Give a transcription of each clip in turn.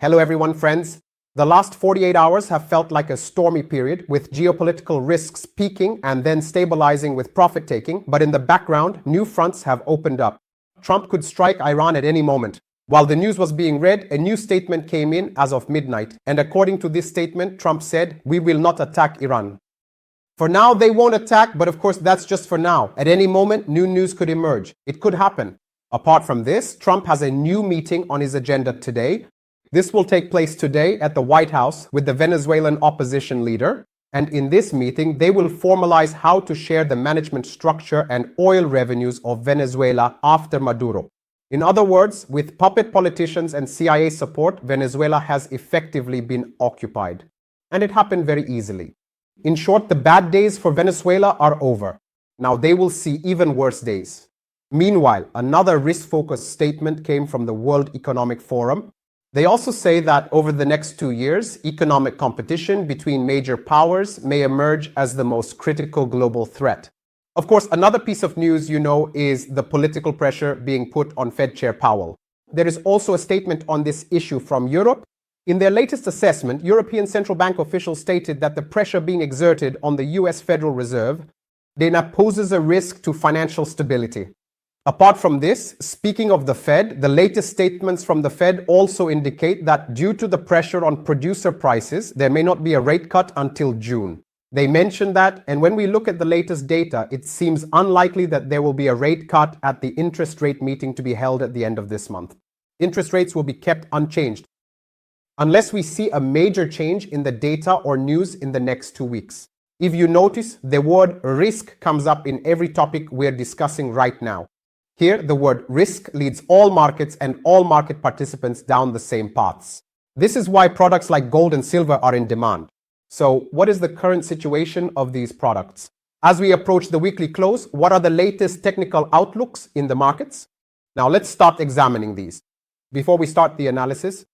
Hello everyone, friends. The last 48 hours have felt like a stormy period, with geopolitical risks peaking and then stabilizing with profit-taking, but in the background, new fronts have opened up. Trump could strike Iran at any moment. While the news was being read, a new statement came in as of midnight, and according to this statement, Trump said, "We will not attack Iran." For now, they won't attack, but of course that's just for now. At any moment, new news could emerge. It could happen. Apart from this, Trump has a new meeting on his agenda today. This will take place today at the White House with the Venezuelan opposition leader. And in this meeting, they will formalize how to share the management structure and oil revenues of Venezuela after Maduro. In other words, with puppet politicians and CIA support, Venezuela has effectively been occupied. And it happened very easily. In short, the bad days for Venezuela are over. Now they will see even worse days. Meanwhile, another risk-focused statement came from the World Economic Forum. They also say that over the next 2 years, economic competition between major powers may emerge as the most critical global threat. Of course, another piece of news, is the political pressure being put on Fed Chair Powell. There is also a statement on this issue from Europe. In their latest assessment, European Central Bank officials stated that the pressure being exerted on the US Federal Reserve poses a risk to financial stability. Apart from this, speaking of the Fed, the latest statements from the Fed also indicate that due to the pressure on producer prices, there may not be a rate cut until June. They mentioned that, and when we look at the latest data, it seems unlikely that there will be a rate cut at the interest rate meeting to be held at the end of this month. Interest rates will be kept unchanged, unless we see a major change in the data or news in the next 2 weeks. If you notice, the word risk comes up in every topic we're discussing right now. Here, the word risk leads all markets and all market participants down the same paths. This is why products like gold and silver are in demand. So, what is the current situation of these products? As we approach the weekly close, what are the latest technical outlooks in the markets? Now, let's start examining these. Before we start the analysis,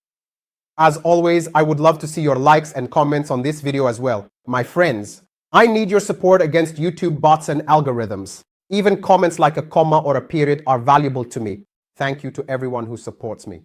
as always, I would love to see your likes and comments on this video as well. My friends, I need your support against YouTube bots and algorithms. Even comments like a comma or a period are valuable to me. Thank you to everyone who supports me.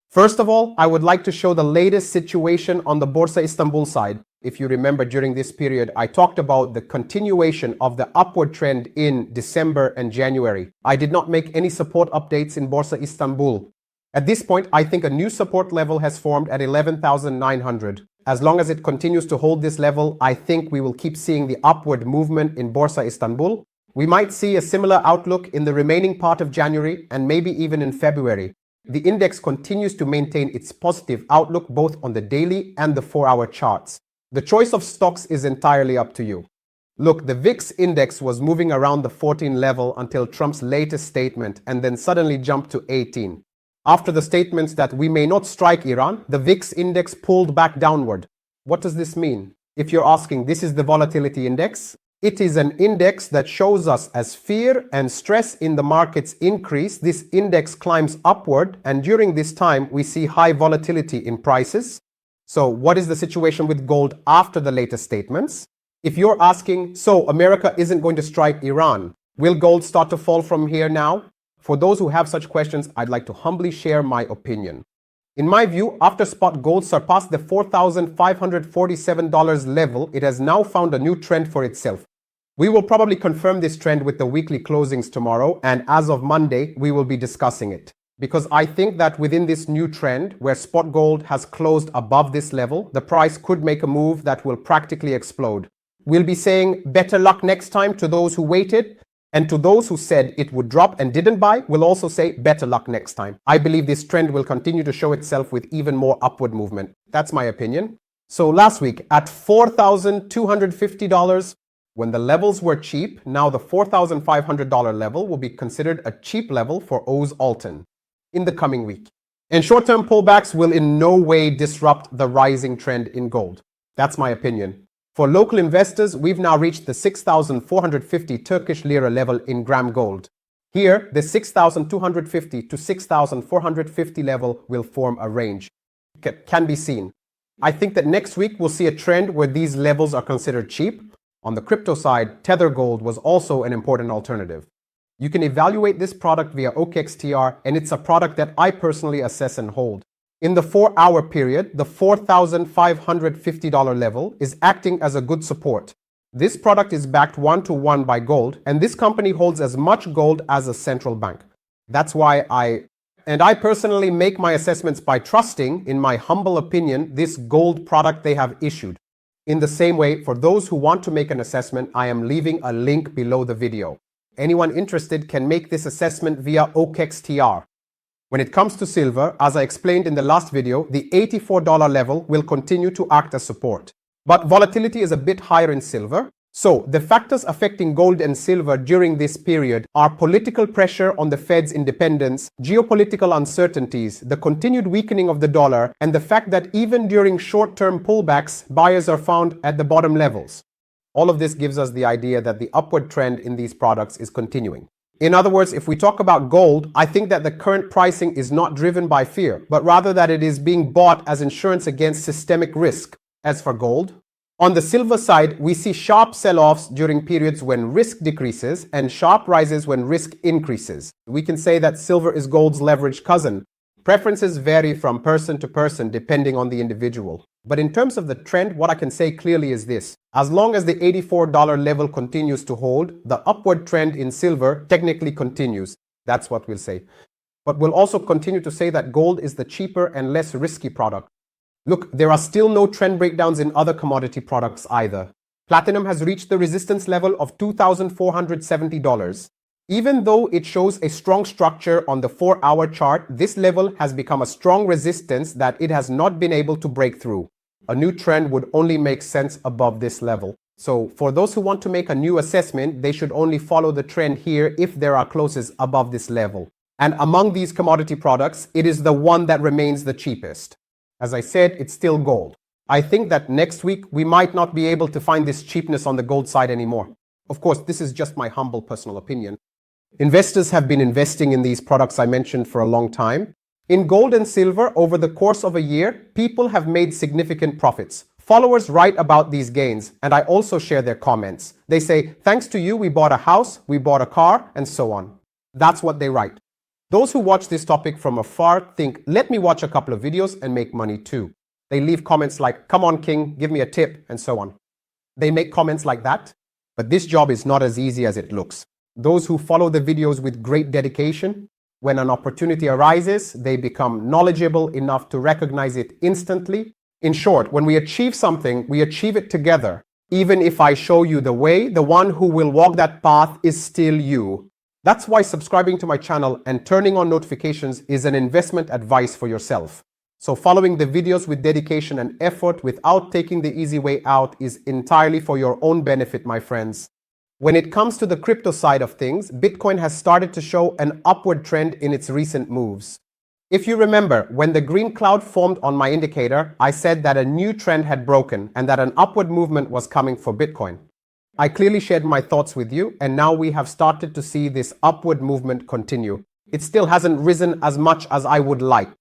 First of all, I would like to show the latest situation on the Borsa Istanbul side. If you remember, during this period, I talked about the continuation of the upward trend in December and January. I did not make any support updates in Borsa Istanbul. At this point, I think a new support level has formed at 11,900. As long as it continues to hold this level, I think we will keep seeing the upward movement in Borsa Istanbul. We might see a similar outlook in the remaining part of January and maybe even in February. The index continues to maintain its positive outlook both on the daily and the 4-hour charts. The choice of stocks is entirely up to you. Look, the VIX index was moving around the 14 level until Trump's latest statement and then suddenly jumped to 18. After the statements that we may not strike Iran, the VIX index pulled back downward. What does this mean? If you're asking, this is the volatility index. It is an index that shows us as fear and stress in the markets increase, this index climbs upward, and during this time we see high volatility in prices. So what is the situation with gold after the latest statements? If you're asking, so America isn't going to strike Iran, will gold start to fall from here now? For those who have such questions, I'd like to humbly share my opinion. In my view, after spot gold surpassed the $4,547 level, it has now found a new trend for itself. We will probably confirm this trend with the weekly closings tomorrow, and as of Monday, we will be discussing it. Because I think that within this new trend, where spot gold has closed above this level, the price could make a move that will practically explode. We'll be saying better luck next time to those who waited, and to those who said it would drop and didn't buy, we'll also say better luck next time. I believe this trend will continue to show itself with even more upward movement. That's my opinion. So last week, at $4,250, when the levels were cheap, now the $4,500 level will be considered a cheap level for O's Altin in the coming week. And short-term pullbacks will in no way disrupt the rising trend in gold. That's my opinion. For local investors, we've now reached the 6,450 Turkish lira level in gram gold. Here, the 6,250 to 6,450 level will form a range. Can be seen. I think that next week we'll see a trend where these levels are considered cheap. On the crypto side, Tether Gold was also an important alternative. You can evaluate this product via OKXTR, and it's a product that I personally assess and hold. In the 4-hour period, the $4,550 level is acting as a good support. This product is backed 1-to-1 by gold, and this company holds as much gold as a central bank. That's why I personally make my assessments by trusting, in my humble opinion, this gold product they have issued. In the same way, for those who want to make an assessment, I am leaving a link below the video. Anyone interested can make this assessment via OKEXTR. When it comes to silver, as I explained in the last video, the $84 level will continue to act as support. But volatility is a bit higher in silver. So, the factors affecting gold and silver during this period are political pressure on the Fed's independence, geopolitical uncertainties, the continued weakening of the dollar, and the fact that even during short-term pullbacks, buyers are found at the bottom levels. All of this gives us the idea that the upward trend in these products is continuing. In other words, if we talk about gold, I think that the current pricing is not driven by fear, but rather that it is being bought as insurance against systemic risk. As for gold, on the silver side, we see sharp sell-offs during periods when risk decreases and sharp rises when risk increases. We can say that silver is gold's leveraged cousin. Preferences vary from person to person depending on the individual. But in terms of the trend, what I can say clearly is this. As long as the $84 level continues to hold, the upward trend in silver technically continues. That's what we'll say. But we'll also continue to say that gold is the cheaper and less risky product. Look, there are still no trend breakdowns in other commodity products either. Platinum has reached the resistance level of $2,470. Even though it shows a strong structure on the 4-hour chart, this level has become a strong resistance that it has not been able to break through. A new trend would only make sense above this level. So, for those who want to make a new assessment, they should only follow the trend here if there are closes above this level. And among these commodity products, it is the one that remains the cheapest. As I said, it's still gold. I think that next week we might not be able to find this cheapness on the gold side anymore. Of course, this is just my humble personal opinion. Investors have been investing in these products I mentioned for a long time. In gold and silver, over the course of a year, people have made significant profits. Followers write about these gains, and I also share their comments. They say, thanks to you, we bought a house, we bought a car, and so on. That's what they write. Those who watch this topic from afar think, let me watch a couple of videos and make money too. They leave comments like, come on King, give me a tip, and so on. They make comments like that, but this job is not as easy as it looks. Those who follow the videos with great dedication, when an opportunity arises, they become knowledgeable enough to recognize it instantly. In short, when we achieve something, we achieve it together. Even if I show you the way, the one who will walk that path is still you. That's why subscribing to my channel and turning on notifications is an investment advice for yourself. So following the videos with dedication and effort without taking the easy way out is entirely for your own benefit, my friends. When it comes to the crypto side of things, Bitcoin has started to show an upward trend in its recent moves. If you remember, when the green cloud formed on my indicator, I said that a new trend had broken and that an upward movement was coming for Bitcoin. I clearly shared my thoughts with you, and now we have started to see this upward movement continue. It still hasn't risen as much as I would like.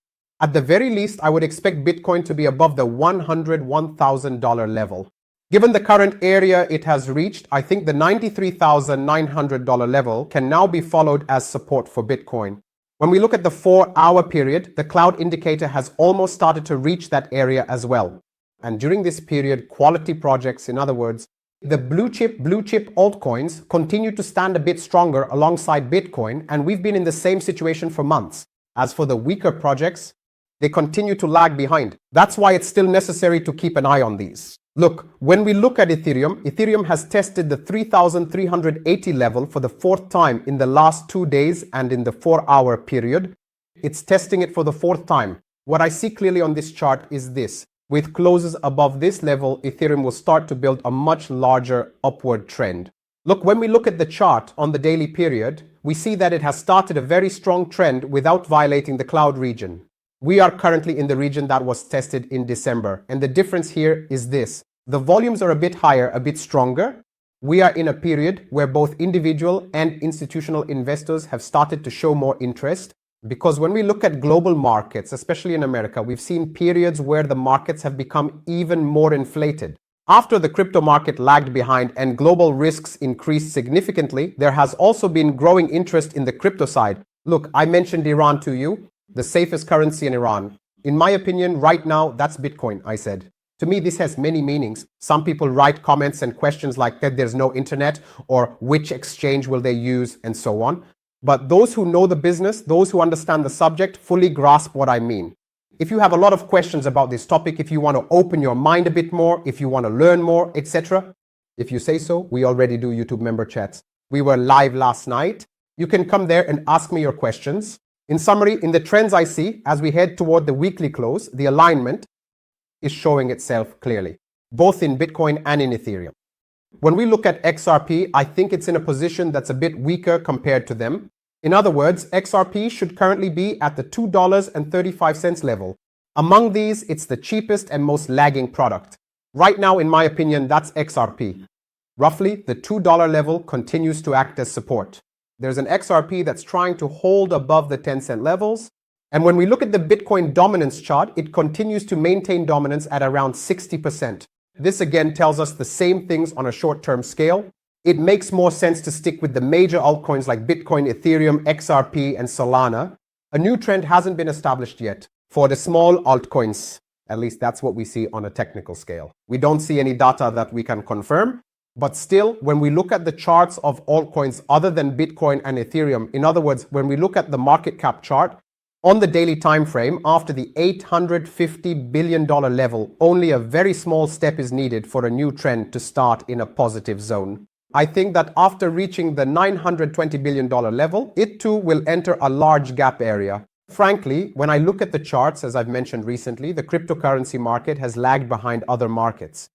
At the very least, I would expect Bitcoin to be above the $101,000 level. Given the current area it has reached, I think the $93,900 level can now be followed as support for Bitcoin. When we look at the 4-hour period, the cloud indicator has almost started to reach that area as well. And during this period, quality projects, in other words, the blue chip altcoins continue to stand a bit stronger alongside Bitcoin, and we've been in the same situation for months. As for the weaker projects, they continue to lag behind. That's why it's still necessary to keep an eye on these. Look, when we look at Ethereum has tested the 3,380 level for the 4th time in the last 2 days and in the 4-hour period. It's testing it for the 4th time. What I see clearly on this chart is this. With closes above this level, Ethereum will start to build a much larger upward trend. Look, when we look at the chart on the daily period, we see that it has started a very strong trend without violating the cloud region. We are currently in the region that was tested in December, and the difference here is this. The volumes are a bit higher, a bit stronger. We are in a period where both individual and institutional investors have started to show more interest. Because when we look at global markets, especially in America, we've seen periods where the markets have become even more inflated. After the crypto market lagged behind and global risks increased significantly, there has also been growing interest in the crypto side. Look, I mentioned Iran to you, the safest currency in Iran. In my opinion, right now, that's Bitcoin, I said. To me, this has many meanings. Some people write comments and questions like that there's no internet or which exchange will they use and so on. But those who know the business, those who understand the subject, fully grasp what I mean. If you have a lot of questions about this topic, if you want to open your mind a bit more, if you want to learn more, etc., if you say so, we already do YouTube member chats. We were live last night. You can come there and ask me your questions. In summary, in the trends I see, as we head toward the weekly close, the alignment is showing itself clearly, both in Bitcoin and in Ethereum. When we look at XRP, I think it's in a position that's a bit weaker compared to them. In other words, XRP should currently be at the $2.35 level. Among these, it's the cheapest and most lagging product. Right now, in my opinion, that's XRP. Roughly, the $2 level continues to act as support. There's an XRP that's trying to hold above the 10-cent levels. And when we look at the Bitcoin dominance chart, it continues to maintain dominance at around 60%. This again tells us the same things on a short-term scale. It makes more sense to stick with the major altcoins like Bitcoin, Ethereum, XRP, and Solana. A new trend hasn't been established yet for the small altcoins. At least that's what we see on a technical scale. We don't see any data that we can confirm. But still, when we look at the charts of altcoins other than Bitcoin and Ethereum, in other words, when we look at the market cap chart, on the daily time frame, after the $850 billion level, only a very small step is needed for a new trend to start in a positive zone. I think that after reaching the $920 billion level, it too will enter a large gap area. Frankly, when I look at the charts, as I've mentioned recently, the cryptocurrency market has lagged behind other markets.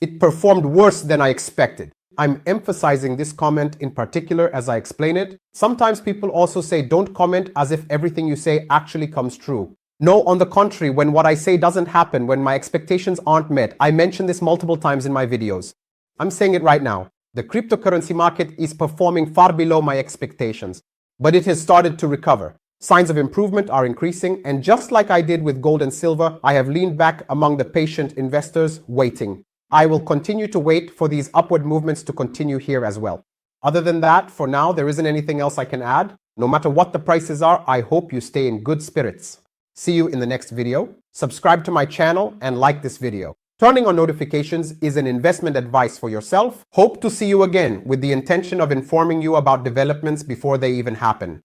It performed worse than I expected. I'm emphasizing this comment in particular as I explain it. Sometimes people also say don't comment as if everything you say actually comes true. No, on the contrary, when what I say doesn't happen, when my expectations aren't met, I mention this multiple times in my videos. I'm saying it right now. The cryptocurrency market is performing far below my expectations, but it has started to recover. Signs of improvement are increasing, and just like I did with gold and silver, I have leaned back among the patient investors waiting. I will continue to wait for these upward movements to continue here as well. Other than that, for now, there isn't anything else I can add. No matter what the prices are, I hope you stay in good spirits. See you in the next video. Subscribe to my channel and like this video. Turning on notifications is an investment advice for yourself. Hope to see you again with the intention of informing you about developments before they even happen.